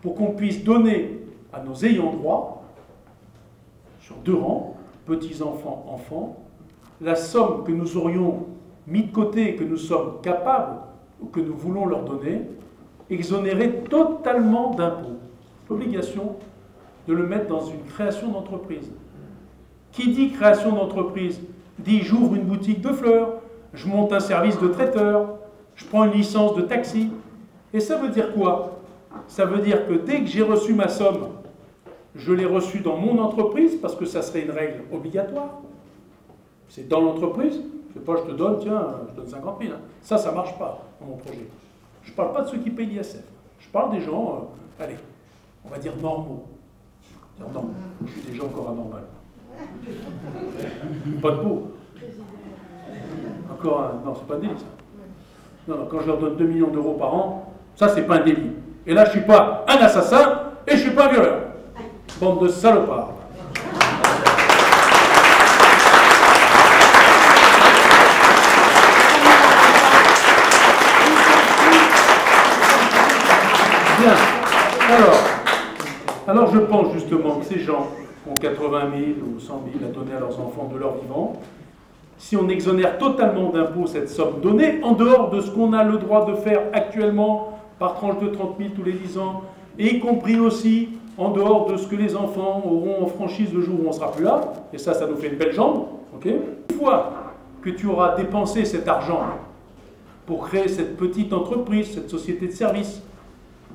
pour qu'on puisse donner à nos ayants droit, sur 2 rangs, petits-enfants, enfants, la somme que nous aurions mis de côté et que nous sommes capables, ou que nous voulons leur donner, exonérés totalement d'impôts. L'obligation de le mettre dans une création d'entreprise. Qui dit création d'entreprise dit j'ouvre une boutique de fleurs, je monte un service de traiteur, je prends une licence de taxi. Et ça veut dire quoi? Ça veut dire que dès que j'ai reçu ma somme, je l'ai reçue dans mon entreprise, parce que ça serait une règle obligatoire. C'est dans l'entreprise. Je ne sais pas, je te donne, tiens, je donne 50 000. Ça ne marche pas dans mon projet. Je ne parle pas de ceux qui payent l'ISF. Je parle des gens, allez, on va dire normaux. Non, je suis déjà encore anormal. Pas de beau. Encore un... Non, c'est pas un délit, ça. Non, quand je leur donne 2 millions d'euros par an, ça, c'est pas un délit. Et là, je ne suis pas un assassin et je ne suis pas un violeur. Bande de salopards. Bien. Alors je pense justement que ces gens qui ont 80 000 ou 100 000 à donner à leurs enfants de leur vivant, si on exonère totalement d'impôts cette somme donnée, en dehors de ce qu'on a le droit de faire actuellement par tranche de 30 000 tous les 10 ans, et y compris aussi en dehors de ce que les enfants auront en franchise le jour où on ne sera plus là, et ça nous fait une belle jambe, ok? Une fois que tu auras dépensé cet argent pour créer cette petite entreprise, cette société de services,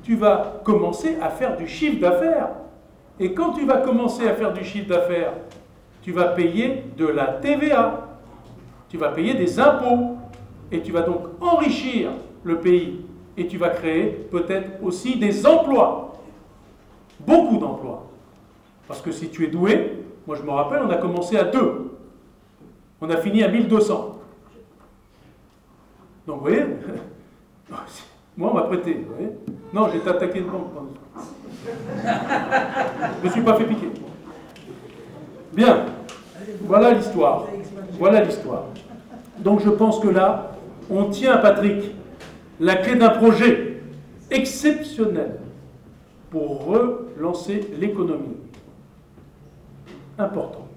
tu vas commencer à faire du chiffre d'affaires. Et quand tu vas commencer à faire du chiffre d'affaires, tu vas payer de la TVA, tu vas payer des impôts, et tu vas donc enrichir le pays, et tu vas créer peut-être aussi des emplois, beaucoup d'emplois. Parce que si tu es doué, moi je me rappelle, on a commencé à 2, on a fini à 1200. Donc vous voyez, moi on m'a prêté, vous voyez. Non, j'ai été attaqué de banque. Je ne me suis pas fait piquer. Bien, voilà l'histoire. Voilà l'histoire. Donc je pense que là, on tient à Patrick la clé d'un projet exceptionnel pour relancer l'économie. Important.